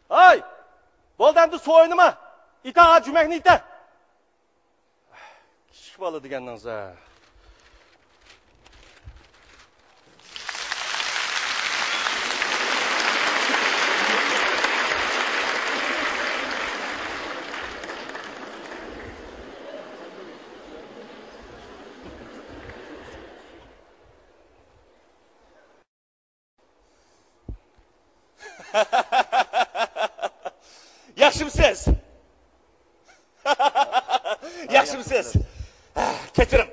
Ay! Boldan da su oynama. İta cüməkni ita. Kiçik balı degəndən zə. Yaxşımsınız? Yaxşımsınız? Keçirim.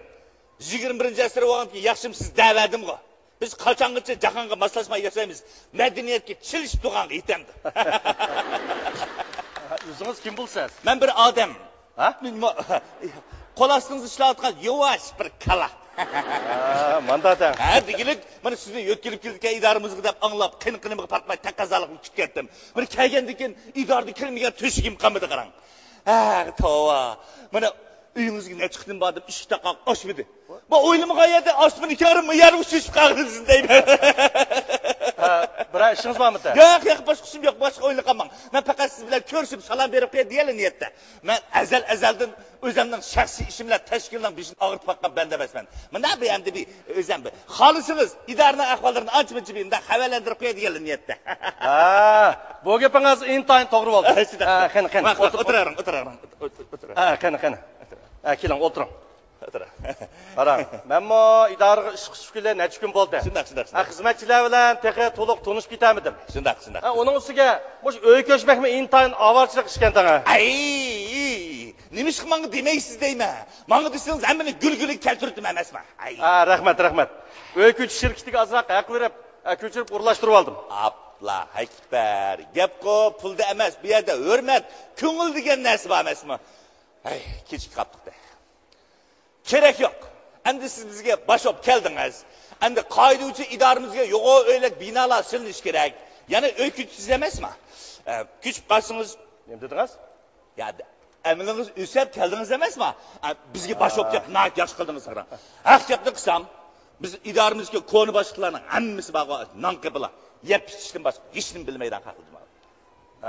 21-ci əsr oğan ki, yaxşımsınız dəvədim o. Biz qaçanğıca cahanğa maslaşmaya yaşayımız. Medeniyet ki, çiliş tuğanğı itemdi. Üzünüz kim bulsaz? Ben bir adam. Kol astınızı işlatkan yavaş bir kala. Mandaten. Digilik, bana sizin yötkilip geldikken idarımızı dep anlap, kını partmay, tek kazalık küçük ettim. Bir kelgendikken idardı kelmegen tüşігім qamıdı qaran. Tova. Bana uyunuzga ne çıktım badım, 3 dakika aşmadı. Bu oylumu qayerda aşmın 2,5 yarım şişip qaldınız deyim. Bira işiniz var mı da? Yok, başka işim yok, başka oyunu qalmang. Ben fakat siz bilen körüşüp salam berip qo'ya deyeli niyetde. Ben ezelden özümden şahsi işimler teşkilden bir şey ağırtıp bakkan ben demesmen. Ben ne yapayım bir özüm bir. Halısınız, idarına ahvallarını ançmıncı birinde havalendirip qo'ya deyeli niyetde. Bu gepiniz intayin to'g'ri bo'ldi. Qani. O'tiraring. Qani. Keling, o'tiring. Qarang, men mo idoraga ish qilib kelgan necha kun bo'ldi. Shundoq. Xizmatchilar bilan teqa to'liq tanishib ketamidim. Shundoq. Uning ustiga mush uy ko'chmakmi intayin avarchilik ishgandan. Nima ish qilmanga demaysiz deyman. Menga desangiz hammani gul-guli keltirdim emasmi? Rahmat. Uy ko'chish shirkatiga ozroq haq berib, ko'chirib urlashtirib oldim. Abla Akbar, gap ko'p, pulda emas, bu yerda hurmat, ko'ngil degan narsa bor emasmi? Kechikib qoldik. Gerek yok. Endi siz bizga bosh olib keldingiz. Endi qoiduvchi idoramizga yo'g'o o'ylak binolar silinish kerak. Yana uy kuchsiz emasmi? Kuchib qolsangiz, nima dedingiz? Ya eminingiz o'sab keldingiz emasmi? Bizga bosh olib kelib, naq yaxshi qildingiz qarang. Haq gapni qilsam, biz idoramizga ko'ni boshliqlarning hammasi bor, non qibla. Yeb ichishdan boshqa hech nima bilmaydan qoldim.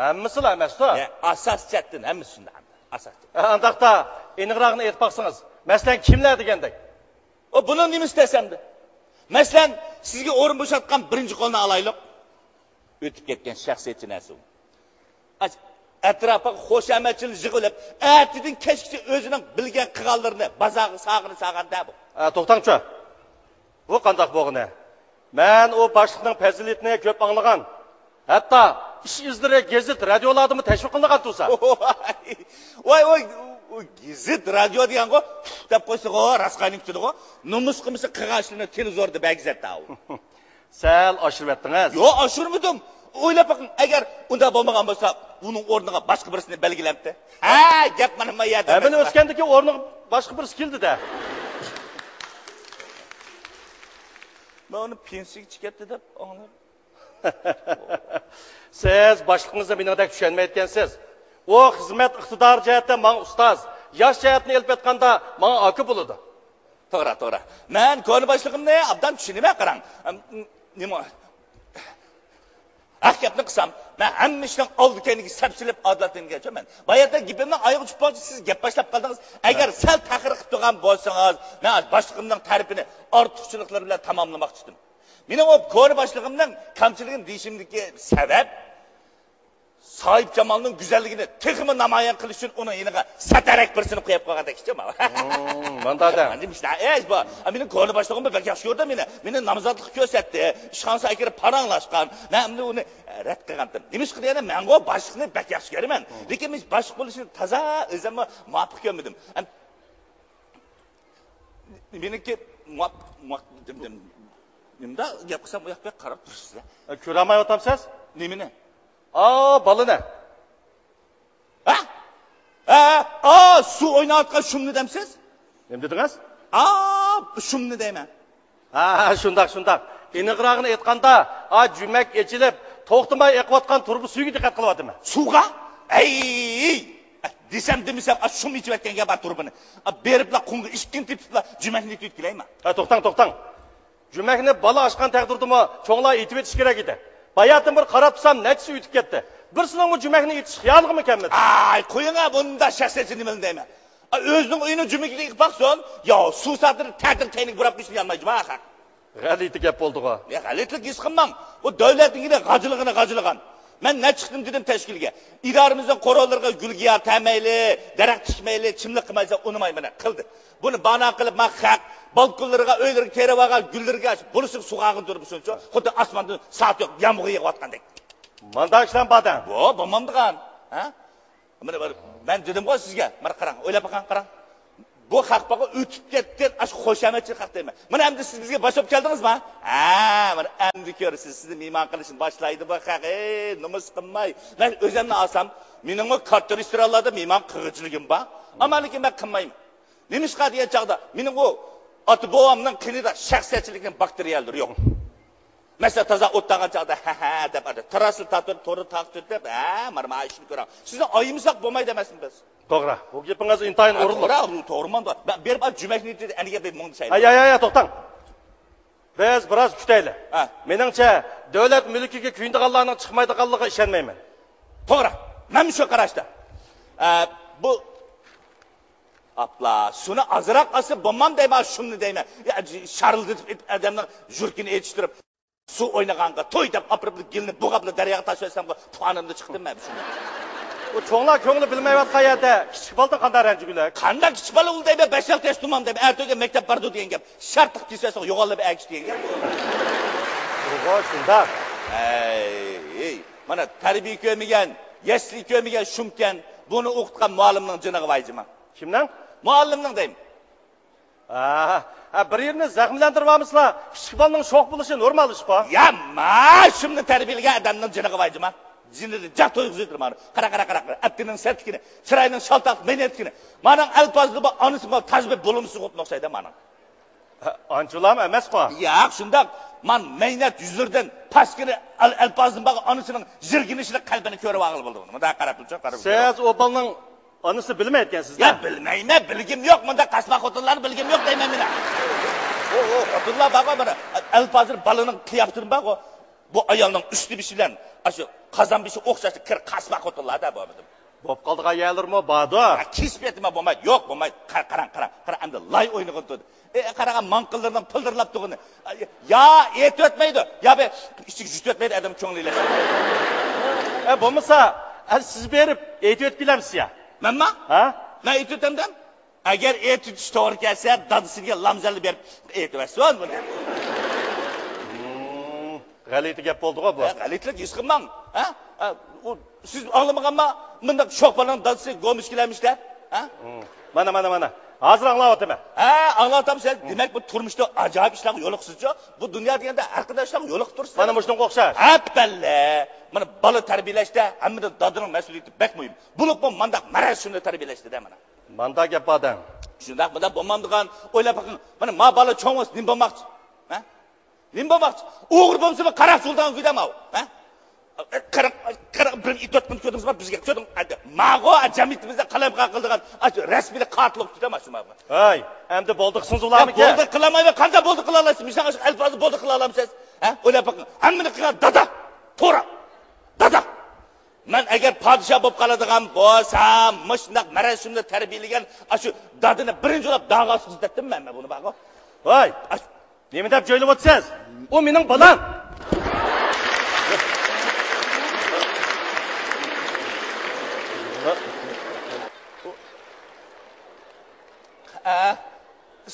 Hammasilar emas-ku. Asos chatdan hammasi shunda. Asos. Andaqda eniqrog'ini aytib baqsangiz. Masalan kimlar degandek? Buni nima istasamdi? Masalan, sizga o'rin bo'shatgan birinchi qo'lni alaylik. O'tib ketgan shaxsiyatchi narsa u. Atrofiga xo'shamatchilik yig'ilib, atidan kechgacha o'zining bilgan qilganlarini, bazog'i sag'ini bu. To'xtangchi. Bu qandoq bo'g'ini? Men o boshliqning fazilatini ko'p anglagan. Hatto ish izlari gazet, radiolarni tashviq qilgan tursa. Voy, gazet, radio degan-ku, deb qo'ysa-ku, rasqayning tutadi-ku. Numus qilmasa qig'ashini televizorda bagizatda u. Sal oshirib etdingiz. Yo'q, oshirmadim. O'ylab baqing, agar unda bo'lmagan bo'lsa, uning o'rniga boshqa birisini belgilabdi. Gap mana bu yerda. Meni o'tgandagi o'rniga boshqa birisi keldi-da. Men uni pensiyaga chiqibdi deb anglab. Siz boshliqingizga meningdek tushunmayotgansiz. O xizmat iqtidor jihatdan menga ustoz, yosh jihatni elib etganda menga aka bo'ladi. To'g'ri. Men ko'ni boshlig'imni obdan tushunmay qarang. Nima? Gapni qilsam, men hamma ishdan oldikaniga sapchilib odatlangan ekanman. Bu yerda gapimni oyoq uchib qoldi, siz gap boshlab qoldingiz. Agar sal ta'xir qilib turgan bo'lsangiz, men boshlig'imning ta'rifini ortiqchiliklar bilan tamomlamoqchi edim. Mening o ko'ni boshlig'imning kamchiligini deyishimdagi sabab Sahip Jamal'ın güzelliğini tıkımı namayan qilish uchun uni yeniga satarak birsini qo'yib qo'yganda kichkina. Mandada. Bu. Meni ko'rni boshlig'im bek yaxshi ko'rdi meni. Meni namozatlik ko'rsatdi. Ishxonasiga kirib paranglashgan. Men uni rad qilgandim. Nimish qilganda menga boshliqni bek yaxshi ko'raman. Lekin men boshliq bo'lishni toza o'zimga muvofiq ko'rmadim. Meniki nimda gap qilsam bu yoqqa qarab tursiz. Ko'ramay o'tamsiz? Nimani? Balını. Su oynayotgan shumni demsiz? Nima dedingiz? Shumni deyman. Shundoq. Eniqrog'ini aytganda, jumak echilib, to'xtamay eqiyotgan turbi suvga diqqat qilyapman. Suvga? Desam demisam, shum ichib aytganga bor turbini. Beriblar qunga ishkin tepiblar, jumakni tutkilayman. To'xtang. Jumakni bola ochgan taqdirdimi, cho'nglar etib etish kerak edi. Bayatın bir qarapsam, nechisi uytib ketdi. Birsinin bu cümakni itish xiyolimi ekanmidi? Ay, qo'ying-a, bunda shaxsiyatchi nima deyman. O'zining uyini jumakiga qilib baqson, yo suv satiri ta'til tayinlik burab qo'yishni olmaydi, va haq. G'alati gap bo'ldi-ku. Ya g'alitlik his qilmam. Bu davlatningda g'ajiligini. Men ne chiqdim dedim tashkilga. Idoramizning qo'rovlarga gulgiya tamayli, daraxt tikmayli, chimlik qilmaysa unimayman qildi. Buni bana qilib men haq balkonlarga, uylarga terib olgan gullarga bulishib sug'ag'in turib shuncha, xuddi osmondan soat yo'q, yomg'ir yog'ayotgandek. Manda ishlan badan. Bo'lmamdigan, ha? Mana men dedim-ku sizga, mana qarang, o'ylab qarang. Bu haqbaga o'tib ketdi, ash xo'shamatchi haq deyman. Mana endi siz bizga boshab keldingizmi? Ha, mana endi ko'rsiz, sizni mehmon qilishni boshlaydi bu haq. Nomus qilmay. Men o'zimni olsam, mening katta restoranlarda mehmon qilg'ichligim bor. Ammo lekin men qilmayman. Nimishqa degan chaqda, mening u ota-bobomning qinida shaxsiyatchilikning bakteriyaldir yo'q. Mesela toza o'tgan chaqda ha deb terasni tatib, to'ri taqib deb, mana ishni ko'raman. Sizni oyimisoq bo'lmaydi emasmi biz? To'g'ri. Bu gapingiz intayin o'rinli. To'g'riman. Berib jumakni aniga deb mung saylar. Ay, to'xtang. Biz biroz kutaylik. Meningcha, davlat mulkiga kuyindiganlarning chiqmaydiganligiga ishonmayman. To'g'ri. Men shu qarashda. Bu apla, shuni azroq olsa bo'lmam deyman, shuni deyman. Sharilditib odamning jurkini etishtirib, suv o'ynaganga to'y deb opirib gilni bug'ablab daryoga tashlaysam, qonimda chiqdim men shuni. O cho'nglar ko'ngli bilmayotgan yerda kichik bola qanday ranjigular? Qanday kichik bola ul deyman, 5 yosh tumam deyman. Ertaga maktab bordi degan gap. Shartliq kesasiz, yo'g'olib agish degan gap. To'g'ri, shunda. Ey, mana tarbiya ko'rmagan, yashlik ko'rmagan shumkan, buni o'qitgan muallimning jiniga vayjima. Kimdan? Muallimning deyman. Bir yerini zaxmlantirib olmaslar, kichik bolaning sho'x bo'lishi normal ish-ku. Ya, shuni tarbiyalagan odamning jiniga vayjima. Jinni jaq to'yg'izdir mana. Qara. Attining sertkini, chiroyning shaltoq menetkini. Mana alpozli bu onasi bu tajrib bo'lumsiz qo'p noqsayda mana. Anchulam emas-ku. Yo'q, shundoq. Men mehnat yuzlardan paskini alpozning bu onasining jirginishini qalbini ko'rib olib bo'ldim. Bunda qarab turcha. Siz o bolaning onasi bilmayotgansizda. Ya bilmayman, bilgim yo'q. Bunda qasma xotinlarni bilgim yo'q deyman men. Xotinlar baqa mana alpozir balaning qiyaptirin baqa. Bu ayolning üstü bir bilan shu qozon bishi o'xshashli kir qasma xotinlarda bo'ldi. Bo'p qoldigan ayollarmi bordi? Kisbetima bo'lmaydi. Yo'q, bo'lmaydi. Qarang, endi lay o'ynagan turdi. Qaragan manqillardan pildirlab turg'ini. Ya, et o'tmaydi. Ya be, ichiga jut o'tmaydi adam ko'nglilashib. Bo'lmasa, siz berib et o'tkilamsiz ya. Menma? Ha? Men et o'tamdan. Agar et o'tish to'g'ri kelsa, dadisiga lamzalni berib et o'tsin buni. G'alati gap bo'ldi-ku bu. G'alitlik his qilmang. Siz anglamaganmi? Bunda sho'x bolaning dadisi go'mishkilamishlar. Mana. Hozir anglayapman. Anglatam sen. Demak bu turmushda ajoyib ishlarga yo'liqsizcha, bu dunyo deganda arkadaşlar yo'liq tursiz. Mana shunga o'xshash. Appalla. Mana bola tarbiyalashda hamda dodining mas'uliyati bek muhim. Buluq bu mandaq maraz shuni tarbiyalashda mana. Manda gap bodan. Shundaq bunda bo'lmamdigan o'ylab baqing. Mana ma bola cho'ng'os nim bo'lmoqchi. Nima bo'lmoqchi? O'g'ri bo'lsa bu qaraq yo'ldan kuydamoq, ha? Qaraq bir itot kun ko'rdingizmi bizga? Ko'rding, ma'g'o jamiyatimizda qalab qildigan rasmiy qatil tutamash shuma. Hay, endi bo'ldiqsiz ularmi ki? Bo'ldi qilamayman, qanday bo'ldi qila olasiz? Biz shu alfozni bo'ldi qila olamsiz? Ha? O'ylab baqing. Hammani qilgan dada. To'ra. Dada. Men agar podsho bo'lib qoladigan bo'lsam, shundaq maraz shunda tarbiyalagan shu dadini birinchi o'lab dag'a sizdatdim men buni baqo. Voy, nima deb joylab o'tsiz? U mening bolam.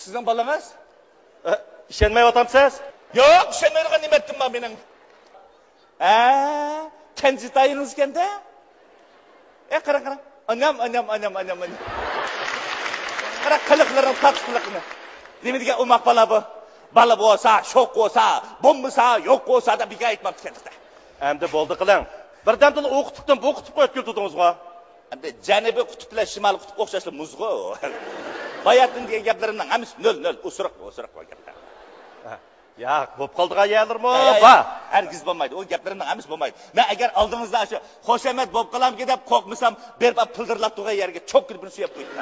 Sizning bolangiz? Ishonmayapsiz? Yo'q, ishonmaydigan nima etdim men mening. Kanjitayingiz kanda? Qara. Anam. Qara qiliqlarini tatqiqlikni. Nima degan umoq bola bu? Bola bo'lsa, sho'q bo'lsa, bo'lmasa, yo'q bo'lsa da biga aytmabdi kendisi. Endi bo'ldi qiling. Birdamdan o'qitib qo'yib keldingizmi? Endi janubiy qutb bilan shimoliy qutb o'xshashli muzg'u. Bayatning degan gaplarimning hammasi 0 o'siriq gaplar. Yo'q, bo'lib qoldigan yerlarmi? Hargiz bo'lmaydi. O gaplarimning hammasi bo'lmaydi. Men agar oldingizda shu xoshamat bo'lib qolamki deb qo'rqmasam, berib pildirlab turgan yerga cho'k kirib suyab qo'ydim.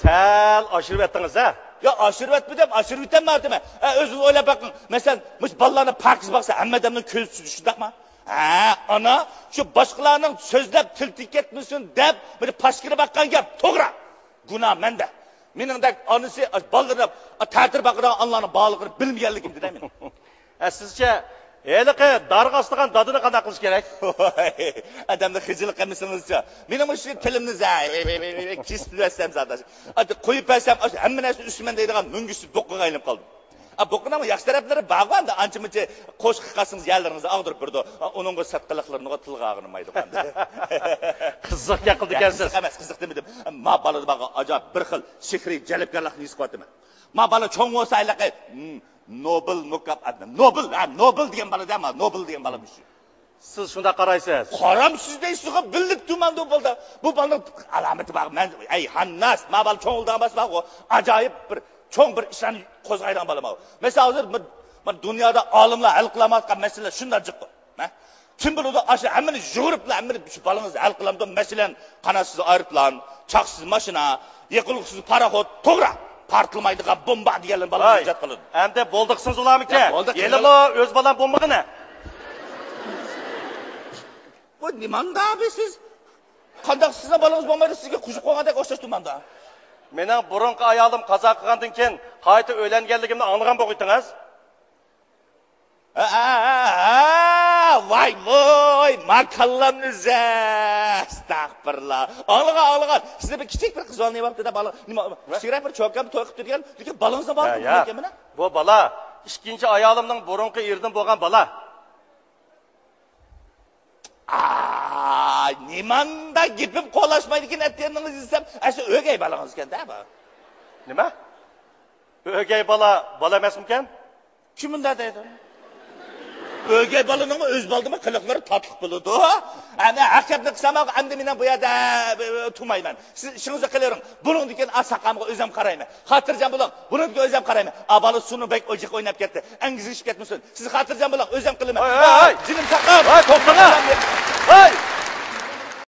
Sal oshirib etdingiz-a? Ya aşırıvet mi dem, aşırıvetten mi artık? Özünüz öyle bakın. Mesela balalarına parkız baksa emmedemden köylüsü düşündük mü? Ana şu başkalarının sözlep tiltik etmişsin deyip bir paşkırı bakkan gap. Toğra. Günah mende. Mening de anısı ballarına ta'tir bakıran anlarını bağlığını bilmeyenlikim dedi emin. Sizce Eliqi darğastıgan dadını qana qilish kerak? Adamda hıcılık qilmisingizcha. Mening shu tilimni kesib bersam zaten. Qo'yib bersam hamma narsa üstümen deydigan mungusib do'qqiga aylanib qoldim. Boqın ama yaxshi taraflari bag'an da ancha-muncha qo'shiq qilsangiz yerlaringizni ag'dirib birdi. Uningga satqiliqlarini tilga ag'irmaydi qandi. Qiziq gapildi ekansiz. Emas, qiziq demadim. Ma balada baqa ajoyib bir xil sehriy jalbgarlikni his qilyapman. Ma bala cho'ng bo'lsa aylaqa Nobel mukofot. Nobel degan bala dema, Nobel degan bala shu. Siz shunda qaraysiz. Qaram siz deysiz, bilib tuman Nobelda. Bu balaning alamati bor. Men ey Hannas, ma bala cho'ngildan emas bor. Ajoyib bir cho'ng bir ishlarni qo'zg'aydigan bala bu. Masalan, hozir men dunyoda olimlar hal qilamayotgan masala shunday jiq. Kim biladi, asha hammani yuguriblar, hammani shu balangizni hal qilamdi. Masalan, qanasiz aeroplan, chaqsiz mashina, yiqilg'isiz paraxod, to'g'ri. Partılmaydigan bomba deganlar balangizni ijod qiladi. Endi bo'ldiqsiz ularmiki? Yelimi o'z balam bombag'ini. Bu nimanda siz? Qanday sizning balangiz bo'lmaydi, sizga qushib qo'ygandek o'xshash tumanda. Mening burunqi ayolim qazo qilgandan keyin qayta o'ylanganligimni anglagan bo'g'idingiz? Voy, makallamniza. Astagfirullah. Ağlığa. Sizde bir kichik bir qiz olyapti da bala. Nima? Kichikroq bir cho'kam to'y qilib turgan, lekin balangizda bor ekanmi? Bu bala ikkinchi ayolimning burunqi erdan bo'lgan bala. Nimanda gapim qo'lashmaydigan aytganingiz desam, ashu o'gay balangiz ekan-da bu. Nima? O'gay bala emasmikan? Kim unda deydi? O'gay balaning o'z baldimi qiliqlari tatliq bo'ladi. Ana haqiqatni qilsam, endi men bu yerda tumayman. Siz ishingizni qilaring. Buning degan asaqamga o'zim qarayman. Xotirjam bo'ling. Buningga o'zim qarayman. Abali Sunubek o'jiq o'ynab ketdi. Angizishib ketmasin. Siz xotirjam bo'ling, o'zim qilaman. Jinim taqam. To'xtang.